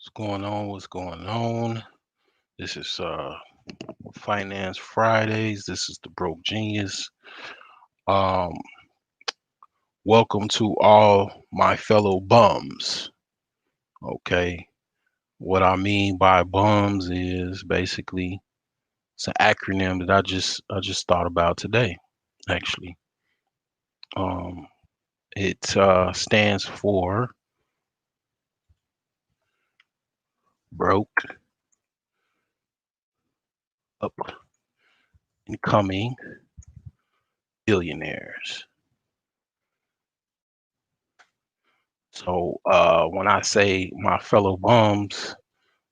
What's going on? What's going on? This is Finance Fridays. This is the Broke Genius. Um, Welcome to all my fellow bums. Okay, what I mean by bums is basically it's an acronym that I just thought about today. Actually, um, it stands for broke, up, and coming billionaires. So when I say my fellow bums,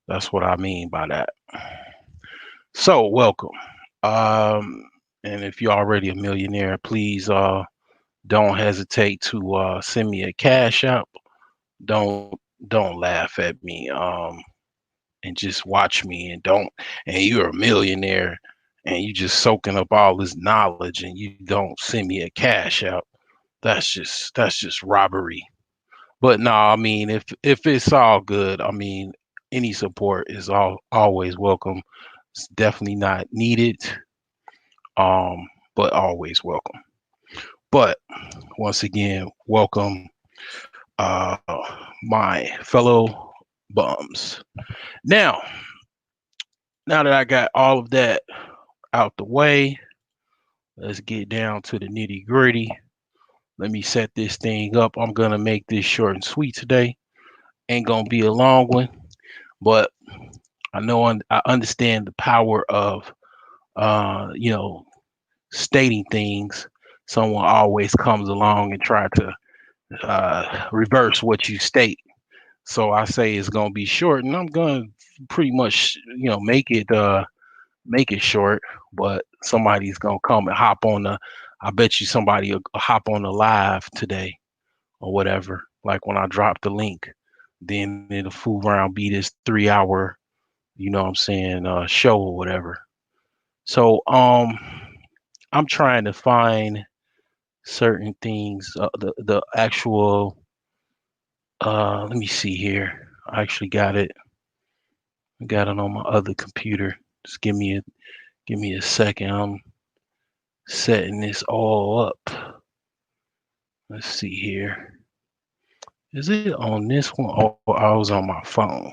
that's what I mean by that. So welcome. Um, and if you're already a millionaire, please don't hesitate to send me a cash app. Don't laugh at me. And just watch me and you're a millionaire and you just soaking up all this knowledge and you don't send me a cash app. That's just robbery. But no, I mean if it's all good, I mean any support is always welcome. It's definitely not needed, but always welcome. But once again, welcome, uh, my fellow bums. Now, now that I got all of that out the way, let's get down to the nitty gritty. Let me set this thing up. I'm gonna make this short and sweet today. Ain't gonna be a long one, but I understand the power of you know stating things. Someone always comes along and try to reverse what you state. So I say it's gonna be short, and I'm gonna pretty much make it short. But somebody's gonna come and hop on the. I bet you somebody will hop on the live today or whatever. Like when I drop the link, then it'll fool around be this 3 hour, you know what I'm saying, show or whatever. So I'm trying to find certain things. The actual let me see here. I actually got it. I got it on my other computer. Just give me a second. I'm setting this all up. Let's see here. Is it on this one? Oh, I was on my phone.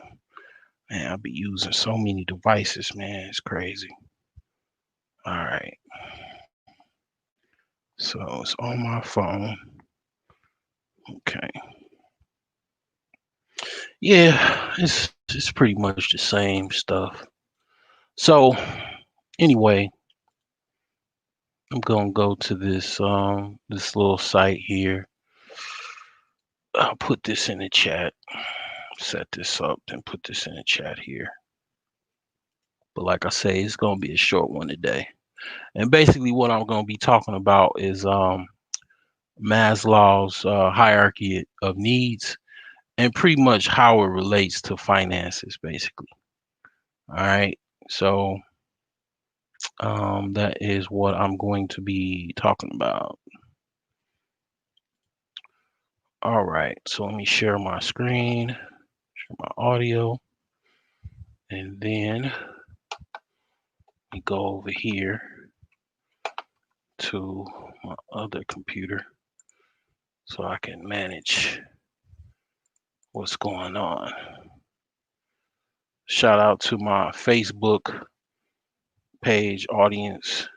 Man, I be using so many devices, man. It's crazy. All right. So it's on my phone. Okay. Yeah, it's pretty much the same stuff. So anyway, I'm gonna go to this little site here. I'll put this in the chat. Set this up and put this in the chat here. But like I say, it's gonna be a short one today. And basically, what I'm gonna be talking about is Maslow's hierarchy of needs and pretty much how it relates to finances, basically. All right. So that is what I'm going to be talking about. All right. So let me share my screen, share my audio, and then we go over here to my other computer so I can manage what's going on. Shout out to my Facebook page audience,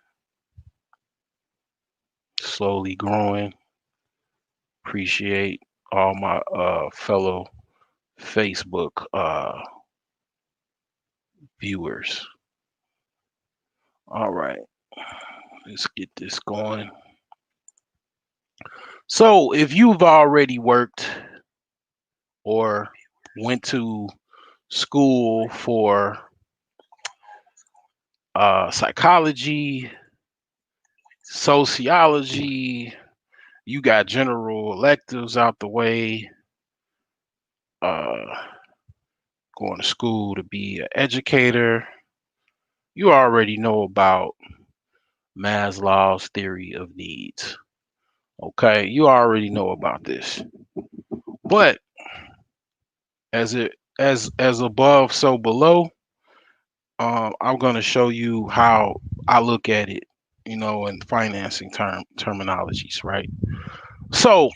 slowly growing. Appreciate all my fellow Facebook viewers. All right, let's get this going. So, if you've already worked or went to school for psychology, sociology, you got general electives out the way, uh, going to school to be an educator, you already know about Maslow's theory of needs. Okay, you already know about this. But as it as above, so below. I'm going to show you how I look at it, in financing terminologies, right? So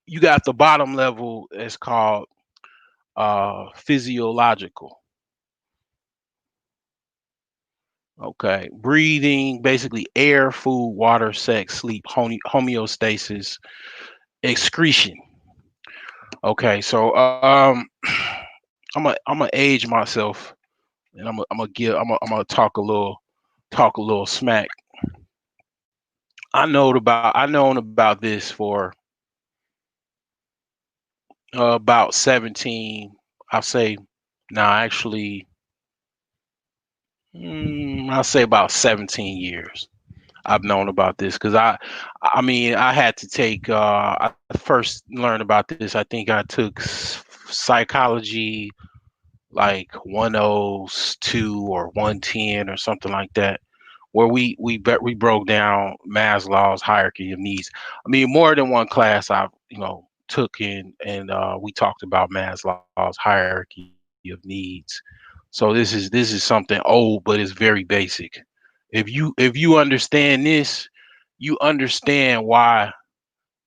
you got the bottom level. It's called physiological. Okay, breathing, basically air, food, water, sex, sleep, homeostasis, excretion. Okay, so I'm gonna age myself, and I'm gonna talk a little smack. I known about this for about 17. I'll say, nah, actually, I'll say about 17 years. I've known about this because I mean, I had to take. I first learned about this. I think I took psychology like 102 or 110 or something like that, where we broke down Maslow's hierarchy of needs. I mean, more than one class I took in, and we talked about Maslow's hierarchy of needs. So this is something old, but it's very basic. If you understand this, you understand why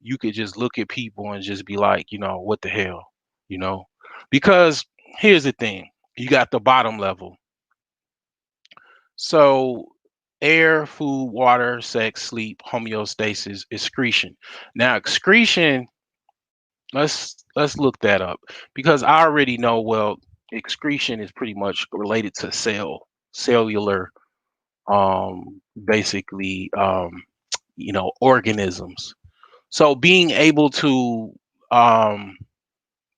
you could just look at people and just be like, what the hell, you know? Because here's the thing: you got the bottom level. So air, food, water, sex, sleep, homeostasis, excretion. Now excretion, let's look that up because I already know, well, excretion is pretty much related to cellular, basically, organisms. So being able to um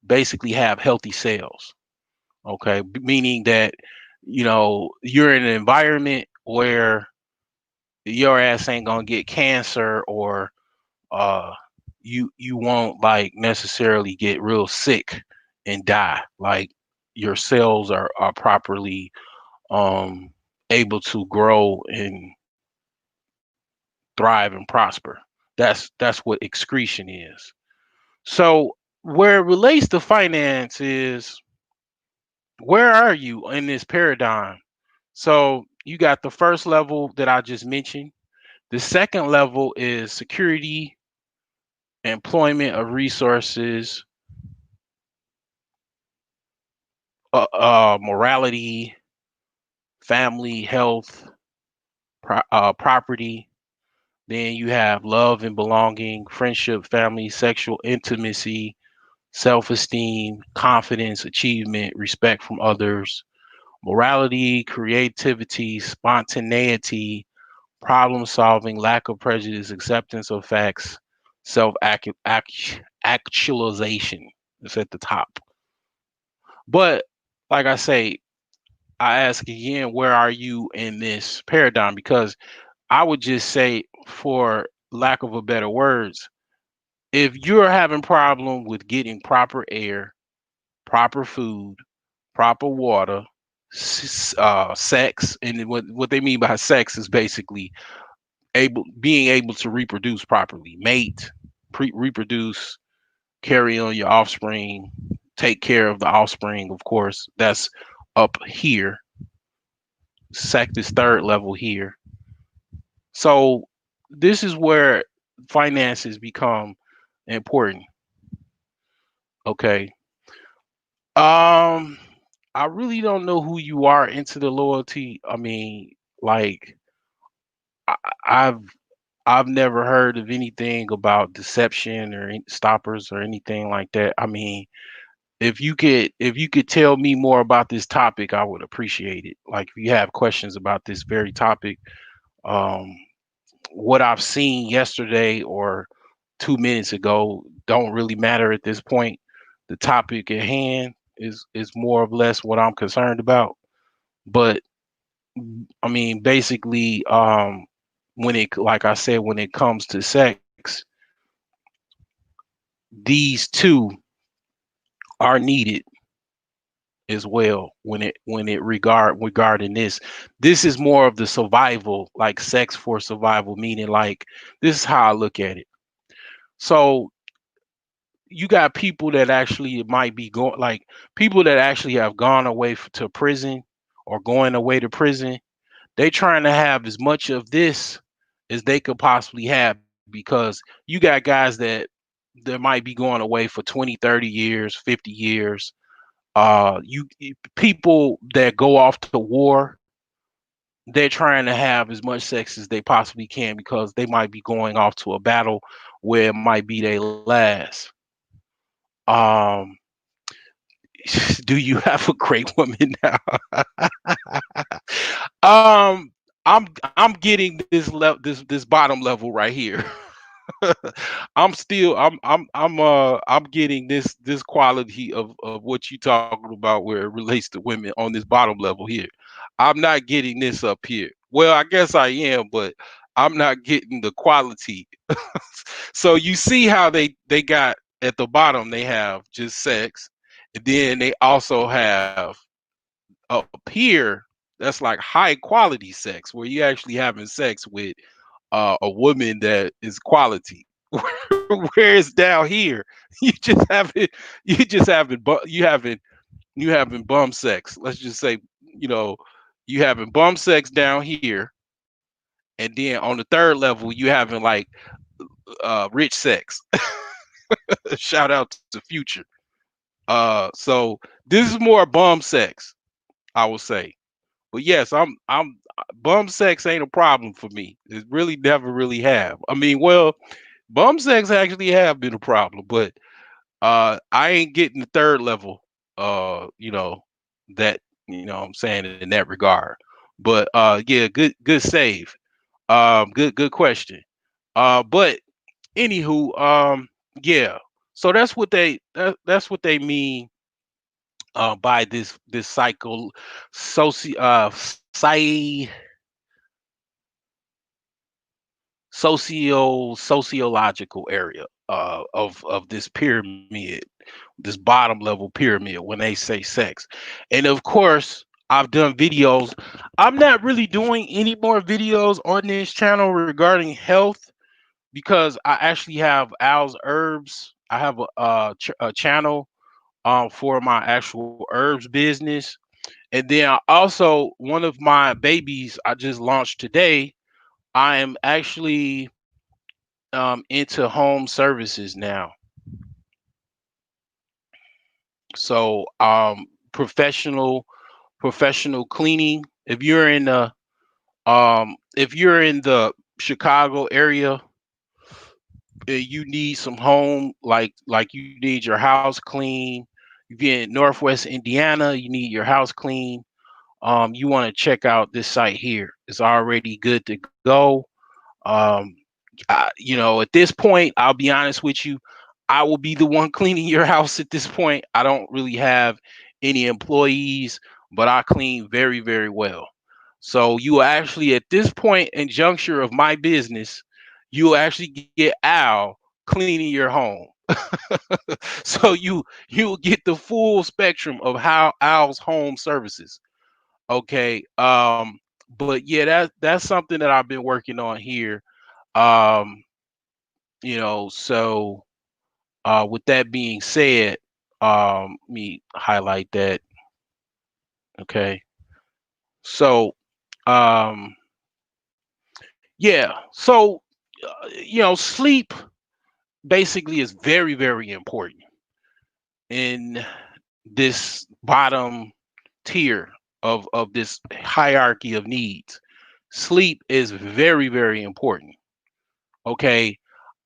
basically have healthy cells, okay, meaning that you're in an environment where your ass ain't gonna get cancer, or uh you won't like necessarily get real sick and die. Like your cells are properly um able to grow and thrive and prosper. That's what excretion is. So where it relates to finance is, where are you in this paradigm? So you got the first level that I just mentioned. The second level is security, employment of resources, morality, family, health, property. Then you have love and belonging, friendship, family, sexual intimacy, self esteem, confidence, achievement, respect from others, morality, creativity, spontaneity, problem solving, lack of prejudice, acceptance of facts, self actualization. It's at the top. But like I say, I ask again, where are you in this paradigm? Because I would just say, for lack of a better words, if you're having problem with getting proper air, proper food, proper water, sex, and what they mean by sex is basically being able to reproduce properly, mate, reproduce, carry on your offspring, take care of the offspring. Of course, that's up here. Sect is third level here. So this is where finances become important. Okay. Um, I really don't know who you are into the loyalty. I mean, like, I, I've I've never heard of anything about deception or stoppers or anything like that. I mean, if you could tell me more about this topic, I would appreciate it. Like, if you have questions about this very topic, um, what I've seen yesterday or 2 minutes ago don't really matter at this point. The topic at hand is more or less what I'm concerned about. But I mean, basically, when it like I said, when it comes to sex, these two are needed as well. When it regarding this is more of the survival, like sex for survival, meaning, like, this is how I look at it. So you got people that actually might be going, like people that actually have gone away to prison or going away to prison. They trying to have as much of this as they could possibly have, because you got guys that might be going away for 20, 30 years, 50 years. People that go off to war, they're trying to have as much sex as they possibly can because they might be going off to a battle where it might be their last. Um, do you have a great woman now? um, I'm getting this bottom level right here. I'm getting this quality of what you talking about where it relates to women on this bottom level here. I'm not getting this up here. Well, I guess I am, but I'm not getting the quality. So you see how they got at the bottom, they have just sex, and then they also have up here that's like high quality sex where you actually having sex with a woman that is quality. Whereas down here, you just having you having bum sex. Let's just say, you know, you having bum sex down here, and then on the third level, you having like rich sex. Shout out to Future. So this is more bum sex, I would say. But yes, I'm bum sex ain't a problem for me. It really never really have. I mean, well, bum sex actually have been a problem, but I ain't getting the third level. You know that what I'm saying in that regard. But yeah, good save. Good question. But anywho, yeah. So that's what they mean by this cycle sociological area of this pyramid, this bottom level pyramid when they say sex. And of course, I've done videos. I'm not really doing any more videos on this channel regarding health because I actually have Al's Herbs. I have a channel for my actual herbs business. And then I also, one of my babies I just launched today, I am actually into home services now. So professional cleaning. If you're in the Chicago area, you need some home, like you need your house clean. If you're in Northwest Indiana, you need your house clean. You want to check out this site here. It's already good to go. Um, at this point, I'll be honest with you, I will be the one cleaning your house at this point. I don't really have any employees, but I clean very, very well. So you will actually, at this point and juncture of my business, you will actually get Al cleaning your home. So you will get the full spectrum of how Al's home services. Okay. But yeah, that's something that I've been working on here. Um, so with that being said, let me highlight that. Okay. So um yeah, so sleep basically is very, very important in this bottom tier of this hierarchy of needs. Sleep is very, very important. Okay.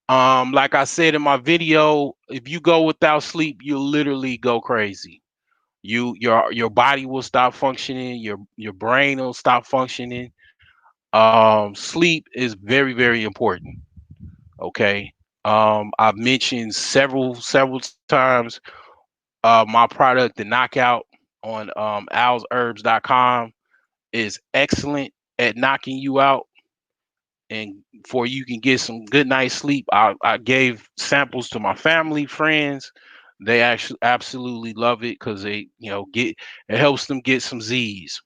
Like I said in my video, if you go without sleep, you literally go crazy. Your body will stop functioning, your brain will stop functioning. Sleep is very, very important. Okay. I've mentioned several times my product, the Knockout, on alsherbs.com is excellent at knocking you out and for you can get some good night's sleep. I gave samples to my family, friends. They actually absolutely love it because they, get it helps them get some Z's.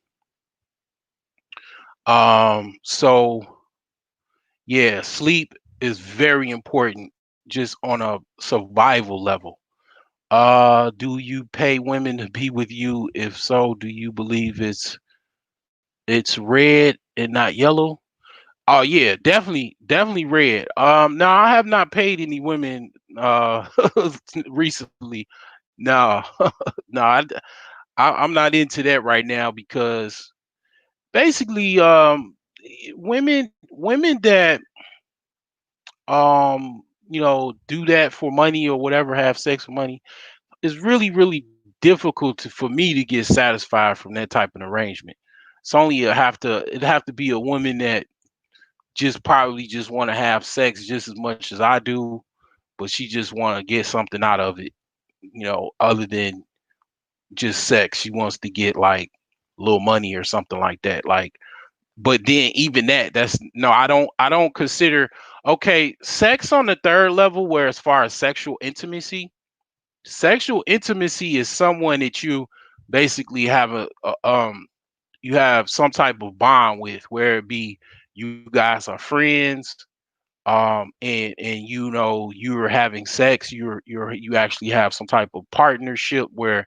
So yeah, sleep is very important just on a survival level. Do you pay women to be with you? If so, do you believe it's red and not yellow? Oh yeah, definitely red. No, I have not paid any women recently. No, no, I'm not into that right now because basically, women that do that for money or whatever, have sex for money, is really difficult for me to get satisfied from that type of arrangement. It's only it'd have to be a woman that just probably just want to have sex just as much as I do, but she just want to get something out of it, other than just sex. She wants to get like little money or something like that. Like, but then even that, that's no, I don't consider, okay, sex on the third level, where as far as sexual intimacy is someone that you basically have you have some type of bond with, where it be you guys are friends, and you're having sex, you actually have some type of partnership where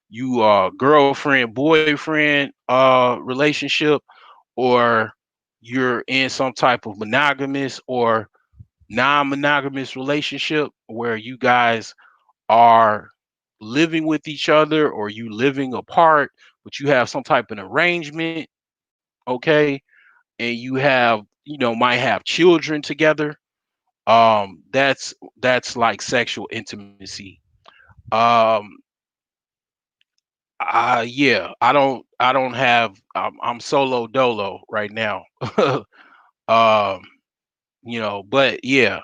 you girlfriend boyfriend relationship, or you're in some type of monogamous or non-monogamous relationship where you guys are living with each other, or you living apart, but you have some type of arrangement, okay, and you have, might have children together. That's like sexual intimacy. um yeah, I don't have, I'm solo dolo right now. um but yeah.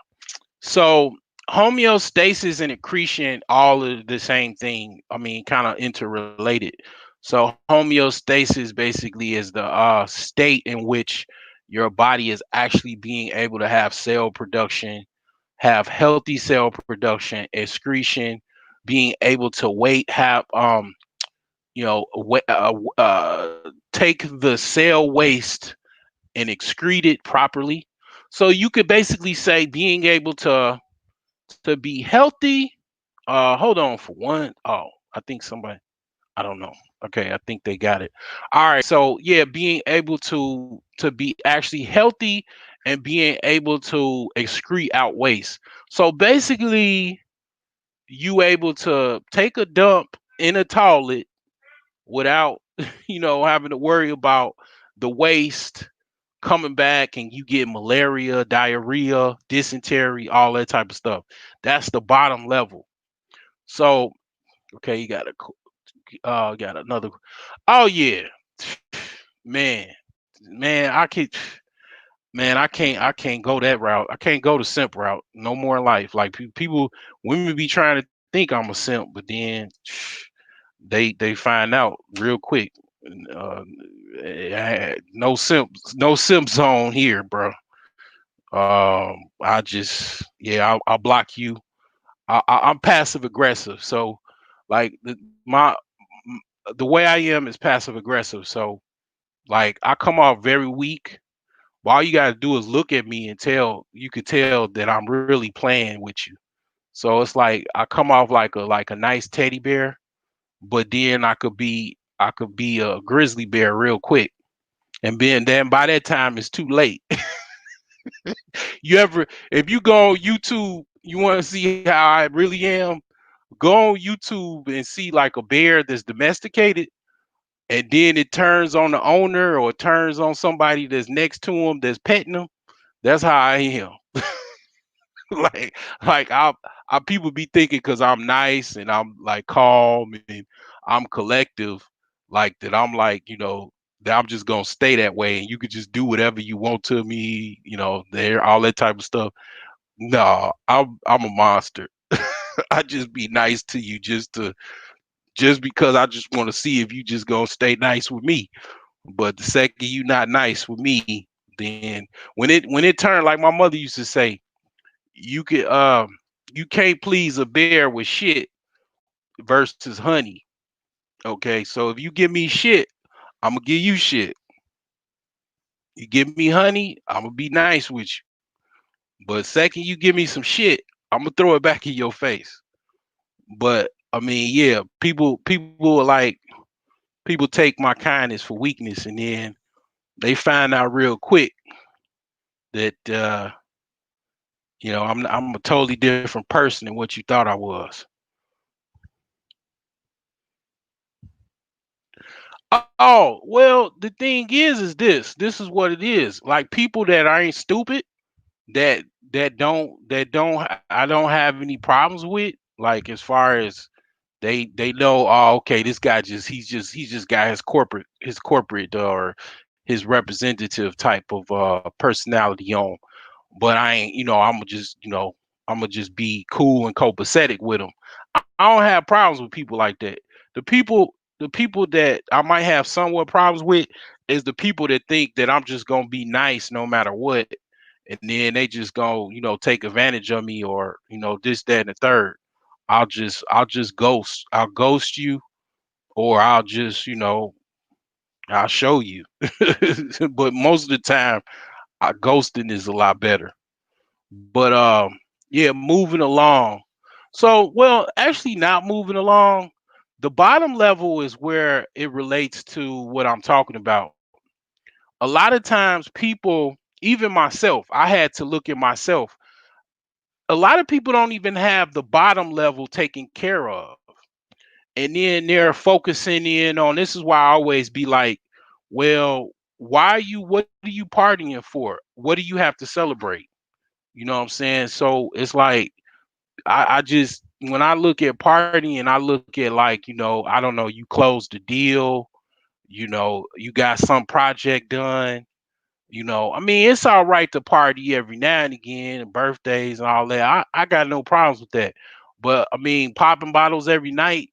So homeostasis and accretion, all of the same thing. I mean, kind of interrelated. So homeostasis basically is the state in which your body is actually being able to have cell production, have healthy cell production, excretion, being able to have take the cell waste and excrete it properly. So you could basically say being able to be healthy. Hold on for one. Oh, I think somebody. I don't know. Okay, I think they got it. All right. So yeah, being able to be actually healthy and being able to excrete out waste. So basically, you able to take a dump in a toilet without having to worry about the waste coming back and you get malaria, diarrhea, dysentery, all that type of stuff. That's the bottom level. So, okay, you got another. Oh yeah, man, man, I can't go that route. I can't go the simp route no more in life. Like people, women be trying to think I'm a simp, but then they find out real quick. No simp zone here, bro. I just, yeah, I'll block you. I'm passive aggressive, so like the way I am is passive aggressive. So like I come off very weak. All you gotta do is look at me and you could tell that I'm really playing with you. So it's like I come off like a nice teddy bear, but then I could be a grizzly bear real quick. And then by that time it's too late. If you go on YouTube, you want to see how I really am, go on YouTube and see like a bear that's domesticated, and then it turns on the owner or it turns on somebody that's next to him that's petting him. That's how I am. like I people be thinking because I'm nice and I'm like calm and I'm collective, like that I'm like, that I'm just gonna stay that way and you could just do whatever you want to me, there, all that type of stuff. No, I'm a monster. I just be nice to you just because I just want to see if you just gonna stay nice with me. But the second you not nice with me, then when it turned, like my mother used to say, you could you can't please a bear with shit versus honey. Okay, so if you give me shit, I'm gonna give you shit. You give me honey, I'm gonna be nice with you. But second you give me some shit, I'm gonna throw it back in your face. But I mean, yeah, people are like people take my kindness for weakness, and then they find out real quick that I'm a totally different person than what you thought I was. Oh, well, the thing is this is what it is. Like people that ain't stupid, that I don't have any problems with. Like as far as they know, oh, okay, this guy he's just got his corporate or his representative type of personality on. But I ain't, I'm gonna just be cool and copacetic with them. I don't have problems with people like that. The people that I might have somewhat problems with is the people that think that I'm just gonna be nice no matter what, and then they just gonna, take advantage of me, or this, that, and the third. I'll just ghost. I'll ghost you, or I'll show you. But most of the time, ghosting is a lot better. But yeah, moving along. So, well, actually, not moving along. The bottom level is where it relates to what I'm talking about. A lot of times, people, even myself, I had to look at myself. A lot of people don't even have the bottom level taken care of. And then they're focusing in on, this is why I always be like, well, what are you partying for? What do you have to celebrate? You know what I'm saying? So it's like, I just, when I look at partying, I look at like, I don't know, you closed the deal, you got some project done. I mean, it's all right to party every now and again, and birthdays and all that. I got no problems with that. But I mean, popping bottles every night,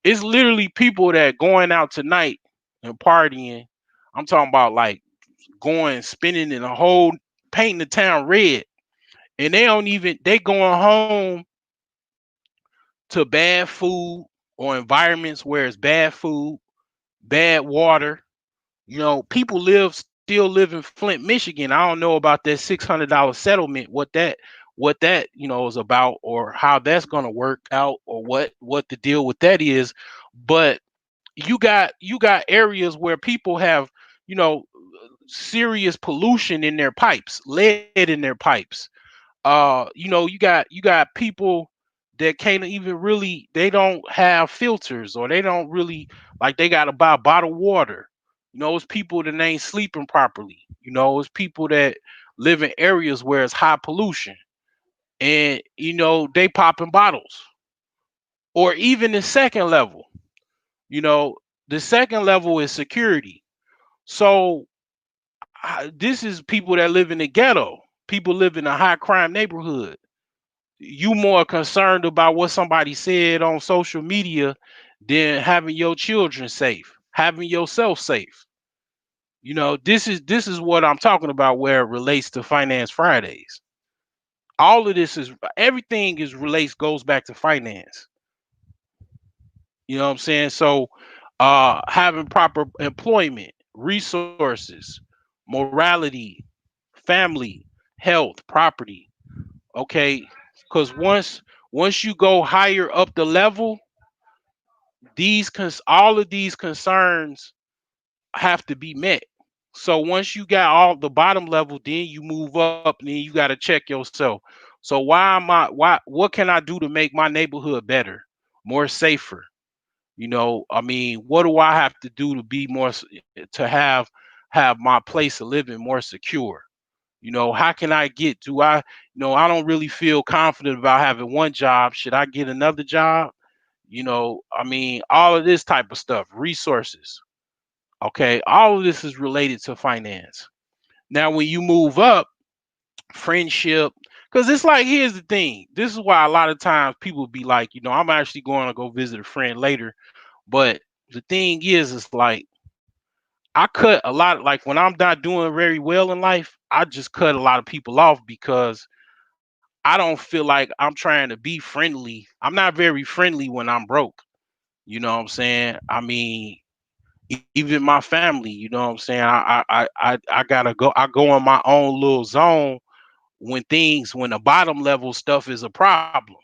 it's literally people that going out tonight and partying. I'm talking about like going, spinning in a whole, painting the town red. And they going home to bad food or environments where it's bad food, bad water. People still live in Flint, Michigan. I don't know about that $600 settlement, what that is about, or how that's going to work out, or what the deal with that is. But you got areas where people have, you know serious pollution in their pipes, lead in their pipes. You got people that can't even really, they don't have filters, or they don't really, like, they gotta buy bottled water. It's people that ain't sleeping properly. It's people that live in areas where it's high pollution, and they popping bottles. Or even the second level, you know the second level is security. So this is people that live in the ghetto, people live in a high crime neighborhood. You more concerned about what somebody said on social media than having your children safe, having yourself safe. This is what I'm talking about, where it relates to Finance Fridays. All of this is, everything is relates goes back to finance. You know what I'm saying? So having proper employment, resources, morality, family, health, property. Okay, because once you go higher up the level, all of these concerns have to be met. So once you got all the bottom level, then you move up, and then you got to check yourself. So what can I do to make my neighborhood better, more safer? I mean, what do I have to do to be to have my place of living more secure? How can I get, do I, I don't really feel confident about having one job. Should I get another job? I mean, all of this type of stuff, resources. Okay. All of this is related to finance. Now, when you move up, friendship, because it's like, here's the thing. This is why a lot of times people be like, I'm actually going to go visit a friend later. But the thing is like, I cut a lot, like when I'm not doing very well in life, I just cut a lot of people off, because I don't feel like I'm trying to be friendly. I'm not very friendly when I'm broke. You know what I'm saying? I mean, even my family, you know what I'm saying? I gotta go. I go in my own little zone when the bottom level stuff is a problem,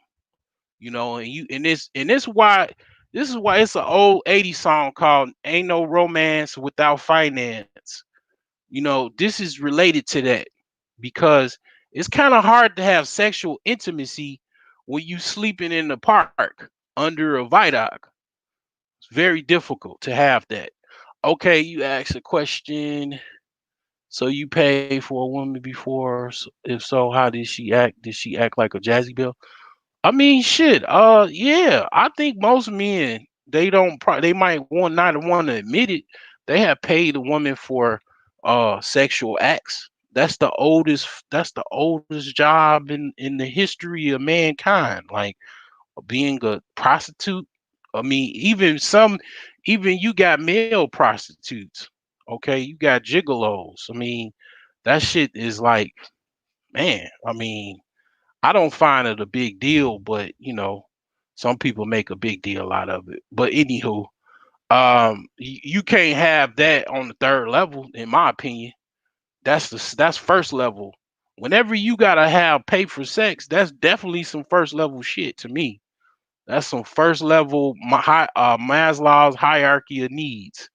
and this is why it's an old 80s song called Ain't No Romance Without Finance. This is related to that because it's kind of hard to have sexual intimacy when you sleeping in the park under a viaduct. It's very difficult to have that. Okay, you ask a question. So you paid for a woman before? If so, how did she act? Did she act like a jazzy bill? I mean, shit. Yeah. I think most men they might want not want to admit it. They have paid a woman for sexual acts. That's the oldest job in the history of mankind. Like being a prostitute. I mean, even you got male prostitutes. Okay, you got gigolos. I mean, that shit is like, man. I mean, I don't find it a big deal, but some people make a big deal out of it. But anywho, you can't have that on the third level, in my opinion. That's first level. Whenever you gotta have pay for sex, that's definitely some first level shit to me. That's some first level Maslow's hierarchy of needs.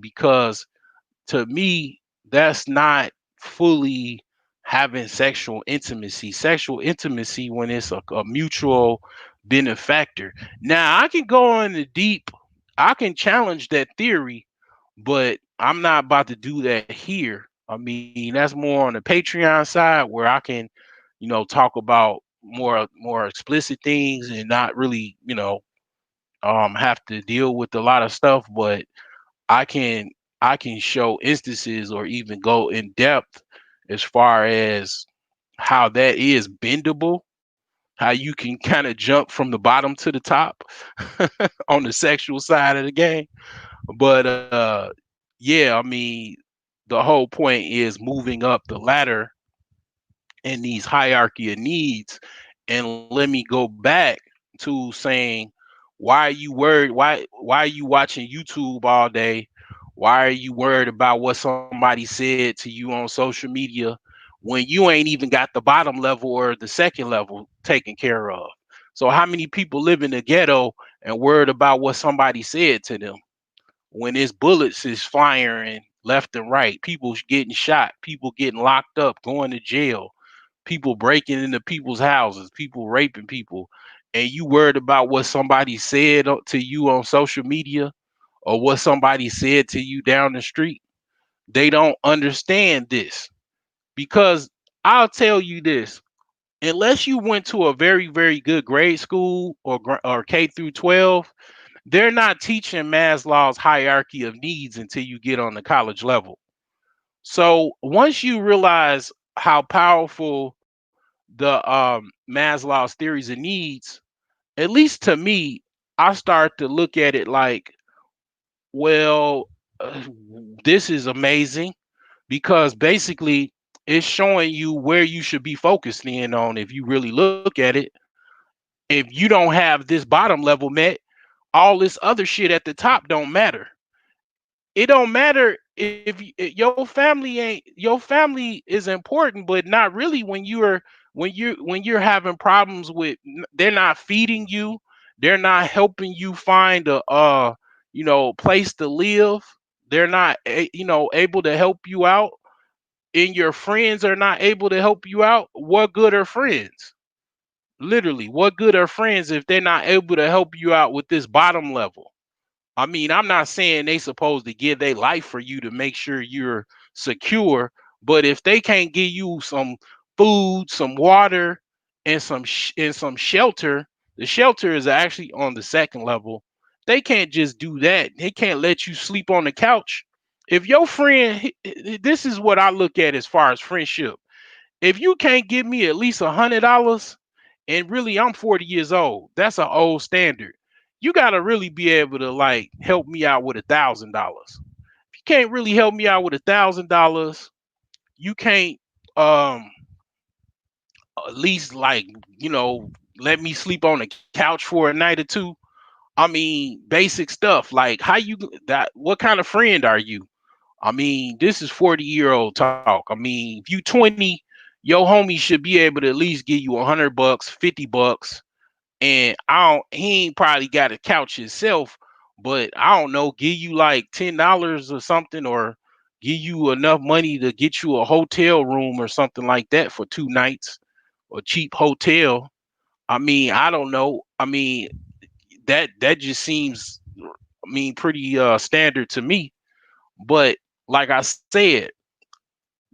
Because to me, that's not fully having sexual intimacy. Sexual intimacy when it's a mutual benefactor. Now, I can go on the deep, I can challenge that theory, but I'm not about to do that here. I mean, that's more on the Patreon side where I can, talk about more explicit things and not really, have to deal with a lot of stuff, but I can I can show instances or even go in depth as far as how that is bendable, how you can kind of jump from the bottom to the top on the sexual side of the game. But yeah, I mean, the whole point is moving up the ladder in these hierarchy of needs. And let me go back to saying, why are you worried? Why are you watching YouTube all day? Why are you worried about what somebody said to you on social media when you ain't even got the bottom level or the second level taken care of? So how many people live in the ghetto and worried about what somebody said to them when his bullets is firing left and right, people getting shot, people getting locked up, going to jail, people breaking into people's houses, people raping people, and you worried about what somebody said to you on social media or what somebody said to you down the street? They don't understand this because I'll tell you this. Unless you went to a very, very good grade school or K through 12, they're not teaching Maslow's hierarchy of needs until you get on the college level. So once you realize how powerful the Maslow's theories of needs, at least to me, I start to look at it like, well, uh, this is amazing because basically it's showing you where you should be focused in on if you really look at it. If you don't have this bottom level met, all this other shit at the top don't matter. It don't matter if your family is important, but not really when you're having problems with they're not feeding you, they're not helping you find a place to live, they're not able to help you out, and your friends are not able to help you out. What good are friends? Literally, what good are friends if they're not able to help you out with this bottom level? I mean, I'm not saying they supposed to give their life for you to make sure you're secure, but if they can't give you some food, some water, and some shelter, the shelter is actually on the second level. They can't just do that. They can't let you sleep on the couch. If your friend, this is what I look at as far as friendship. If you can't give me at least $100, and really I'm 40 years old, that's an old standard. You gotta really be able to like help me out with $1,000. If you can't really help me out with $1,000, you can't um at least like let me sleep on the couch for a night or two. I mean, basic stuff like how you that what kind of friend are you? I mean, this is 40-year-old talk. I mean, if you 20, Your homie should be able to at least give you $100, $50, and I don't. He ain't probably got a couch himself, but I don't know, give you like $10 or something, or give you enough money to get you a hotel room or something like that for 2 nights, or cheap hotel. I mean, I don't know. I mean, that just seems, I mean, pretty standard to me. But like I said,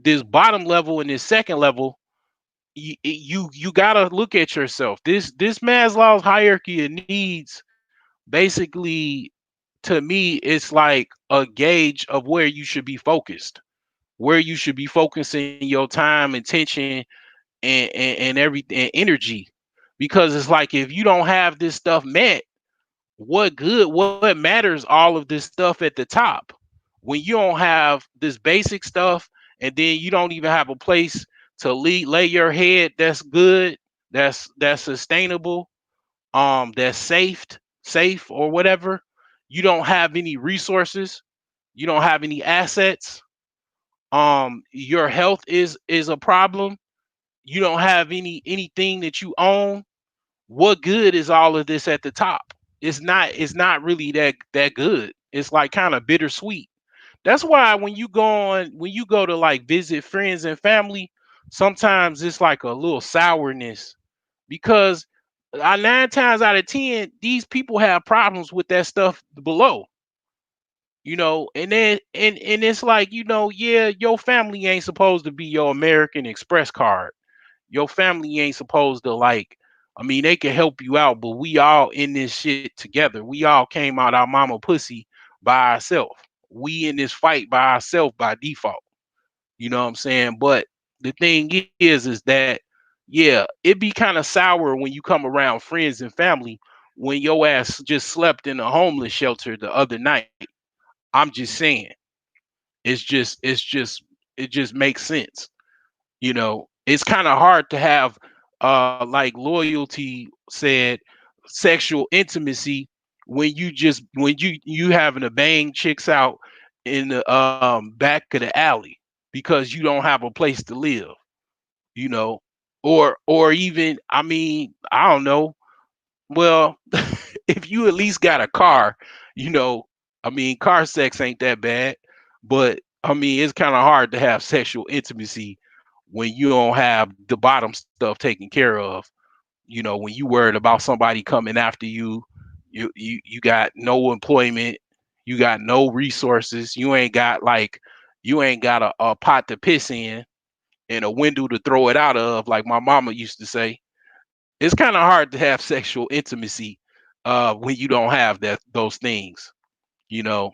this bottom level and this second level, you gotta look at yourself. This Maslow's hierarchy of needs, basically, to me, it's like a gauge of where you should be focused, where you should be focusing your time, attention, and everything, and energy. Because it's like, if you don't have this stuff met, what matters all of this stuff at the top when you don't have this basic stuff, and then you don't even have a place to lay your head that's good, that's sustainable, that's safe or whatever. You don't have any resources, you don't have any assets, your health is a problem, you don't have anything that you own. What good is all of this at the top? It's not really that good. It's like kind of bittersweet. That's why when you go to like visit friends and family, sometimes it's like a little sourness, because 9 times out of 10, these people have problems with that stuff below. And then and it's like, yeah, your family ain't supposed to be your American Express card. Your family ain't supposed to, like, I mean, they can help you out, but we all in this shit together. We all came out our mama pussy by ourselves. We in this fight by ourselves by default. You know what I'm saying? But the thing is that, yeah, it be kind of sour when you come around friends and family when your ass just slept in a homeless shelter the other night. I'm just saying. It just makes sense. It's kind of hard to have, like loyalty said, sexual intimacy, when you having to bang chicks out in the back of the alley because you don't have a place to live, you know or even, I mean, I don't know. Well, if you at least got a car, you know, I mean, car sex ain't that bad, but I mean, it's kind of hard to have sexual intimacy when you don't have the bottom stuff taken care of. When you worried about somebody coming after you, you got no employment, you got no resources, you ain't got a pot to piss in and a window to throw it out of, like my mama used to say. It's kind of hard to have sexual intimacy when you don't have those things, you know.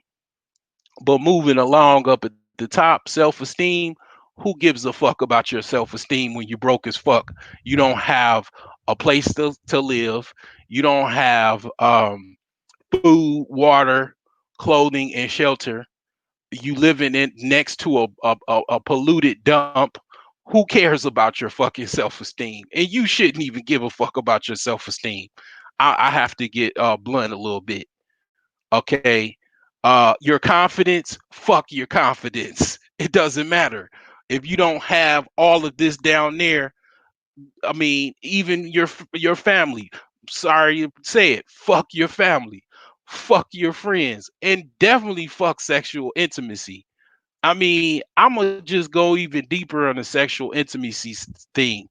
But moving along up at the top, self-esteem. Who gives a fuck about your self-esteem when you broke as fuck? You don't have a place to live. You don't have food, water, clothing, and shelter. You living in next to a polluted dump. Who cares about your fucking self-esteem? And you shouldn't even give a fuck about your self-esteem. I have to get blunt a little bit. Okay. Your confidence, fuck your confidence. It doesn't matter. If you don't have all of this down there, I mean, even your family, sorry to say it, fuck your family, fuck your friends, and definitely fuck sexual intimacy. I mean, I'm gonna just go even deeper on the sexual intimacy thing.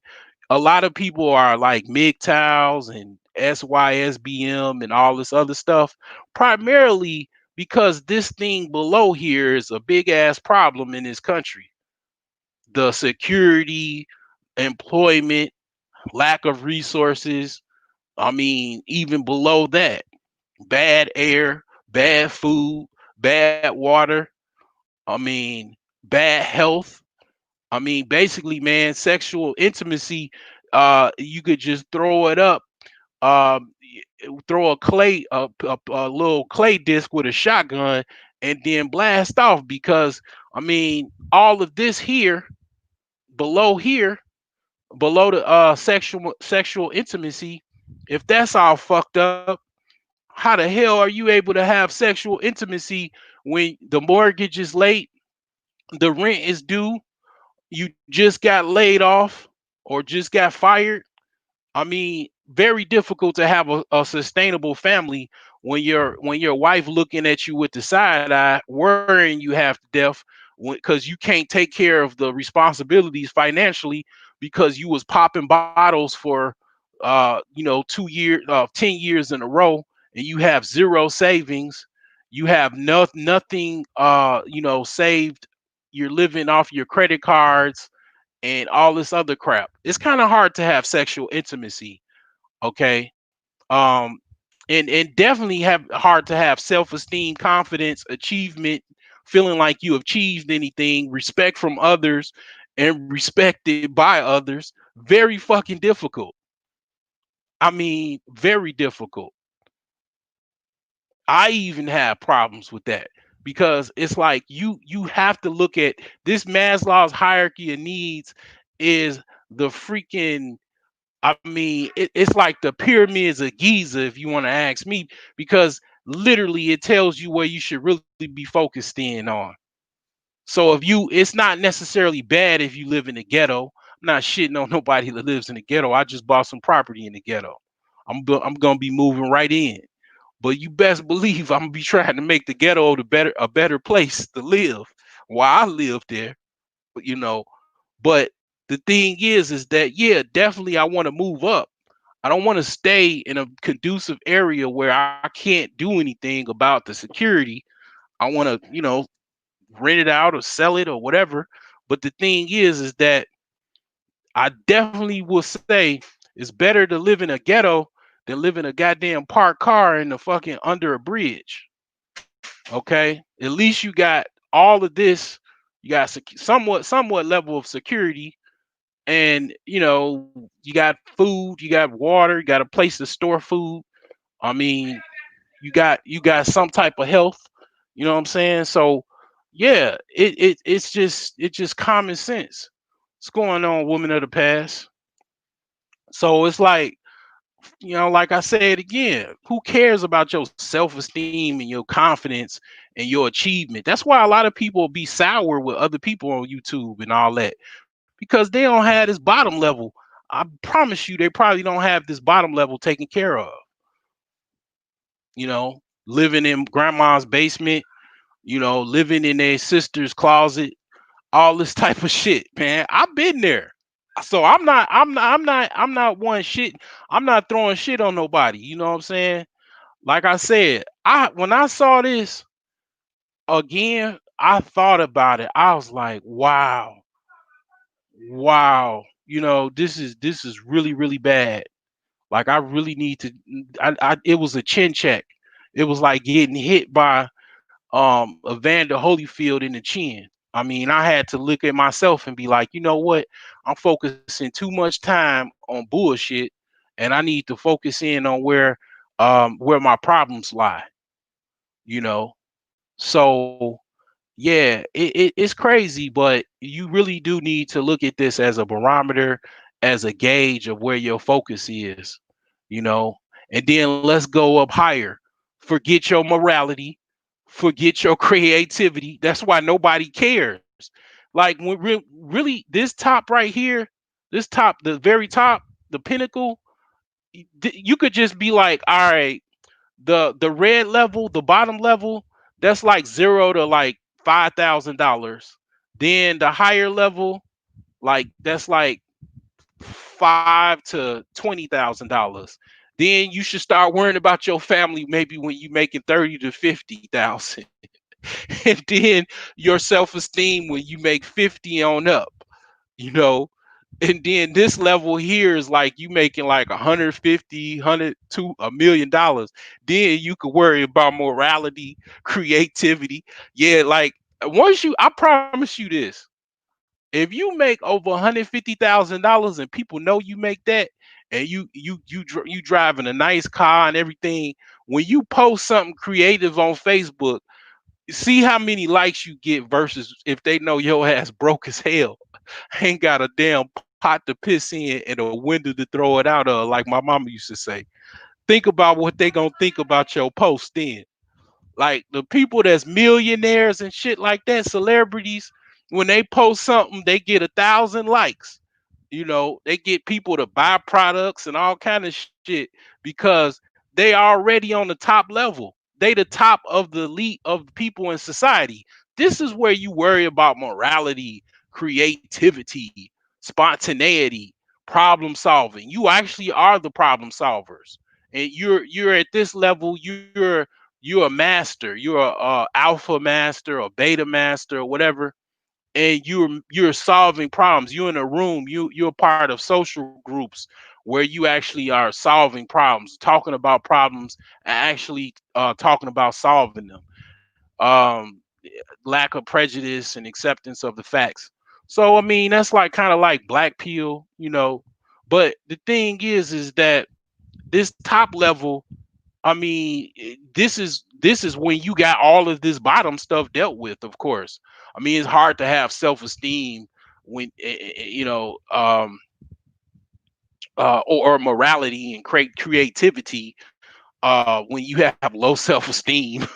A lot of people are like MGTOWs and SYSBM and all this other stuff, primarily because this thing below here is a big ass problem in this country. The security, employment, lack of resources. I mean, even below that, bad air, bad food, bad water. I mean, bad health. I mean, basically, man, sexual intimacy, you could just throw it up, throw a little clay disc with a shotgun, and then blast off. Because I mean, all of this here, below here, below the sexual intimacy, if that's all fucked up, how the hell are you able to have sexual intimacy when the mortgage is late, the rent is due, you just got laid off or just got fired. I mean, very difficult to have a sustainable family when your wife looking at you with the side eye, worrying you half to death because you can't take care of the responsibilities financially because you was popping bottles for 2 years, 10 years in a row, and you have zero savings. You have nothing saved. You're living off your credit cards and all this other crap. It's kind of hard to have sexual intimacy, okay? Um and definitely have hard to have self-esteem, confidence, achievement, feeling like you achieved anything, respect from others and respected by others. Very fucking difficult. I mean, very difficult. I even have problems with that because it's like you have to look at this Maslow's hierarchy of needs is the freaking, I mean, it's like the pyramids of Giza, if you want to ask me, because literally it tells you where you should really be focused in on. So if you, it's not necessarily bad if you live in the ghetto. I'm not shitting on nobody that lives in the ghetto. I just bought some property in the ghetto. I'm gonna be moving right in. But you best believe I'm gonna be trying to make the ghetto a better place to live while I live there. You know, but the thing is that yeah, definitely I want to move up. I don't want to stay in a conducive area where I can't do anything about the security. I want to, rent it out or sell it or whatever. But the thing is that I definitely will say it's better to live in a ghetto than live in a goddamn parked car in the fucking under a bridge. Okay, at least you got all of this. You got somewhat level of security, and you got food, you got water, you got a place to store food. I mean, you got some type of health. You know what I'm saying? So yeah, it's just common sense. What's going on, women of the past? So it's like, like I said again, who cares about your self-esteem and your confidence and your achievement? That's why a lot of people be sour with other people on YouTube and all that, because they don't have this bottom level. I promise you, they probably don't have this bottom level taken care of. Living in grandma's basement, living in their sister's closet, all this type of shit, man. I've been there. So I'm not one shit. I'm not throwing shit on nobody. You know what I'm saying? Like I said, I when I saw this again, I thought about it. I was like, wow, wow. This is really, really bad. Like I really need to. It was a chin check. It was like getting hit by Evander Holyfield in the chin. I mean, I had to look at myself and be like, you know what? I'm focusing too much time on bullshit, and I need to focus in on where my problems lie. You know, so yeah, it's crazy, but you really do need to look at this as a barometer, as a gauge of where your focus is. You know, and then let's go up higher. Forget your morality, forget your creativity. That's why nobody cares. Like when really this top right here, this top, the very top, the pinnacle, you could just be like, all right, the red level, the bottom level, that's like zero to like $5,000. Then the higher level, like that's like $5,000 to $20,000. Then you should start worrying about your family maybe when you making 30 to 50,000. And then your self-esteem when you make 50 on up, you know. And then this level here is like you making like 150, 100 to $1 million. Then you could worry about morality, creativity. Yeah, like I promise you this. If you make over $150,000 and people know you make that, and you driving a nice car and everything, when you post something creative on Facebook, see how many likes you get versus if they know your ass broke as hell, ain't got a damn pot to piss in and a window to throw it out of, like my mama used to say. Think about what they gonna think about your post then. Like the people that's millionaires and shit like that, celebrities, when they post something, they get 1,000 likes. They get people to buy products and all kind of shit because they already on the top level. They the top of the elite of people in society. This is where you worry about morality, creativity, spontaneity, problem solving. You actually are the problem solvers, and you're at this level. You're a master. You're a alpha master or beta master or whatever, and you're solving problems. You're in a room. You're part of social groups where you actually are solving problems, talking about problems, and actually talking about solving them. Lack of prejudice and acceptance of the facts. So I mean, that's like kind of like black pill. But the thing is that this top level, I mean, this is when you got all of this bottom stuff dealt with, of course. I mean, it's hard to have self-esteem when or morality and creativity when you have low self-esteem.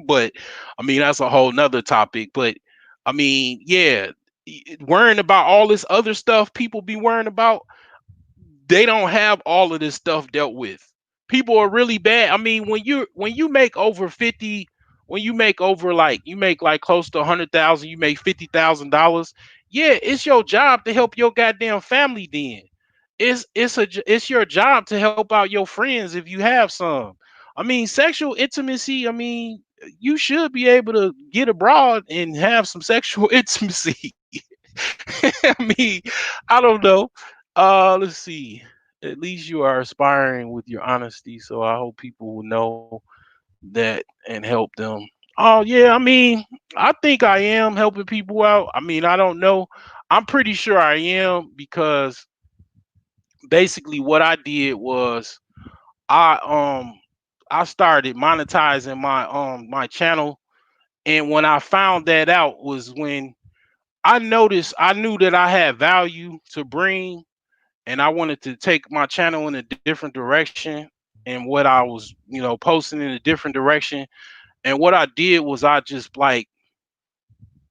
But I mean, that's a whole nother topic. But I mean, yeah, worrying about all this other stuff people be worrying about, they don't have all of this stuff dealt with. People are really bad. I mean, when you make over 50, when you make like close to 100,000, you make $50,000. Yeah, it's your job to help your goddamn family. Then it's your job to help out your friends if you have some. I mean, sexual intimacy. I mean, you should be able to get abroad and have some sexual intimacy. I mean, I don't know. Let's see. At least you are aspiring with your honesty, so I hope people will know that and help them. Oh yeah, I mean, I think I am helping people out. I mean, I don't know. I'm pretty sure I am because basically what I did was I I started monetizing my channel, and when I found that out was when I knew that I had value to bring, and I wanted to take my channel in a different direction, and what I was, posting in a different direction. And what I did was I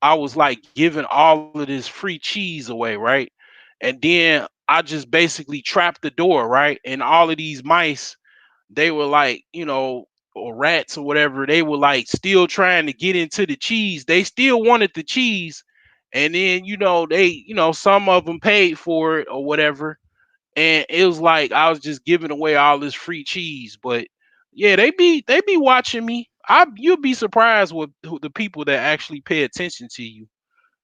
was like giving all of this free cheese away, right? And then I just basically trapped the door, right? And all of these mice, they were like, or rats or whatever, they were like still trying to get into the cheese. They still wanted the cheese. And then, some of them paid for it or whatever, and it was like I was just giving away all this free cheese. But yeah, they be watching me. You'll be surprised with the people that actually pay attention to you.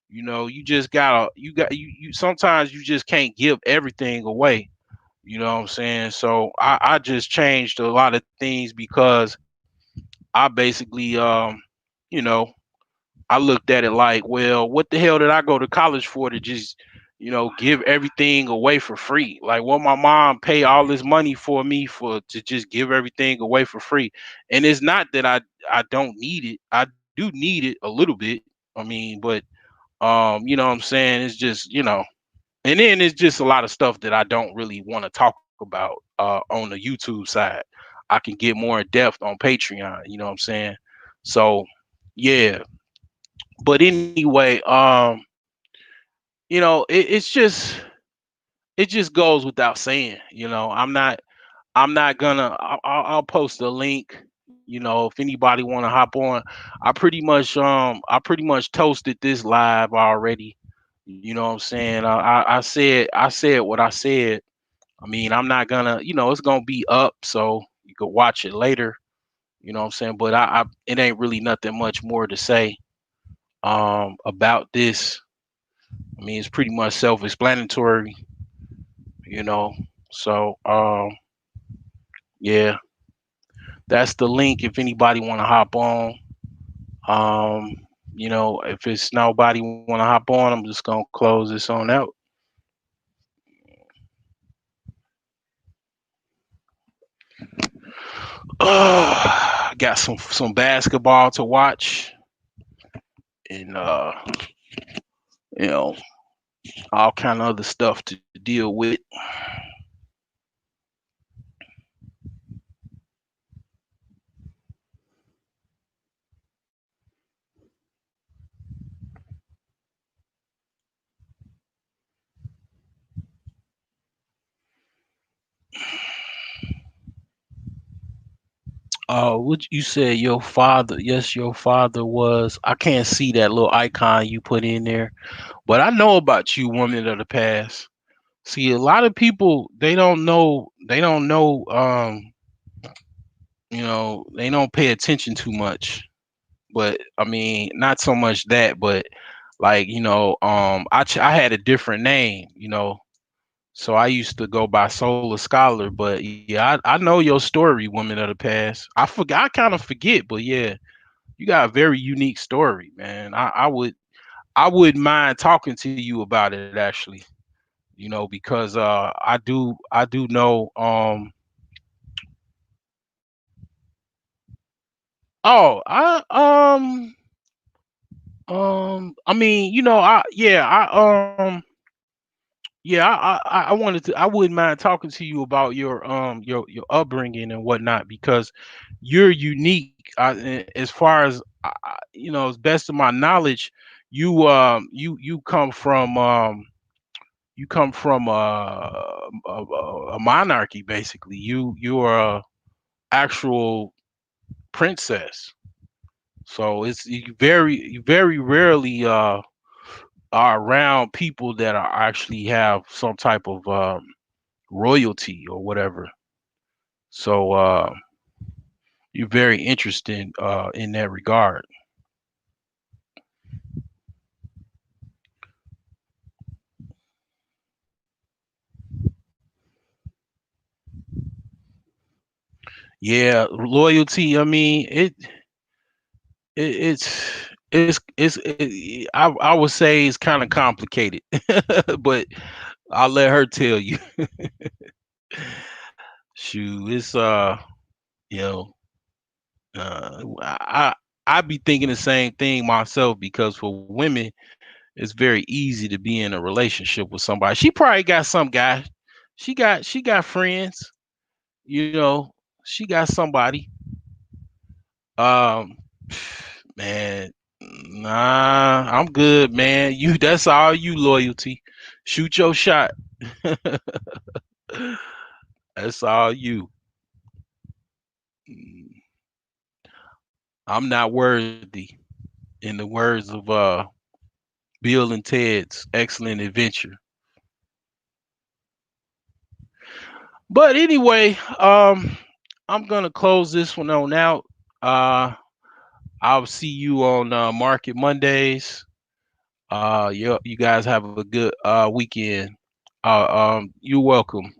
You just gotta you sometimes you just can't give everything away. You know what I'm saying? So I just changed a lot of things because I basically you know I looked at it like, well, what the hell did I go to college for to just, give everything away for free? Like, what my mom pay all this money for me for to just give everything away for free? And it's not that I don't need it. I do need it a little bit. I mean, but you know what I'm saying? It's just, and then it's just a lot of stuff that I don't really want to talk about on the YouTube side. I can get more in depth on Patreon, you know what I'm saying? So yeah, but anyway, it just goes without saying. I'm not gonna. I'll post a link. If anybody want to hop on, I pretty much toasted this live already. You know what I'm saying? I said what I said. I mean, I'm not gonna. It's gonna be up, so you could watch it later. You know what I'm saying? But it ain't really nothing much more to say about this. I mean, it's pretty much self-explanatory, you know. So, yeah, that's the link. If anybody want to hop on, um, if it's nobody want to hop on, I'm just gonna close this on out. Got some basketball to watch, and you know, all kind of other stuff to deal with. What you said your father, yes, your father was, I can't see that little icon you put in there, but I know about you, woman of the past. See, a lot of people, they don't know, they don't pay attention too much. But I mean, not so much that, but like, I had a different name, so I used to go by Solar Scholar, but yeah, I know your story, woman of the past. I kind of forget, but yeah, you got a very unique story, man. I wouldn't mind talking to you about it actually, because I do know. Oh, I mean, yeah, I wanted to. I wouldn't mind talking to you about your upbringing and whatnot because you're unique. As far as as best of my knowledge, you come from a monarchy basically. You're a actual princess. So you very rarely are around people that are actually have some type of royalty or whatever. So you're very interesting in that regard. Yeah, loyalty. I mean, I would say it's kind of complicated, but I'll let her tell you. Shoot, it's you know, I be thinking the same thing myself because for women, it's very easy to be in a relationship with somebody. She probably got some guy. She got friends. You know, she got somebody. Um, man, nah, I'm good, man. That's all you loyalty. Shoot your shot. That's all you. Mm, I'm not worthy. In the words of Bill and Ted's Excellent Adventure. But anyway, I'm gonna close this one on out. Uh, I'll see you on Market Mondays. You guys have a good weekend. You're welcome.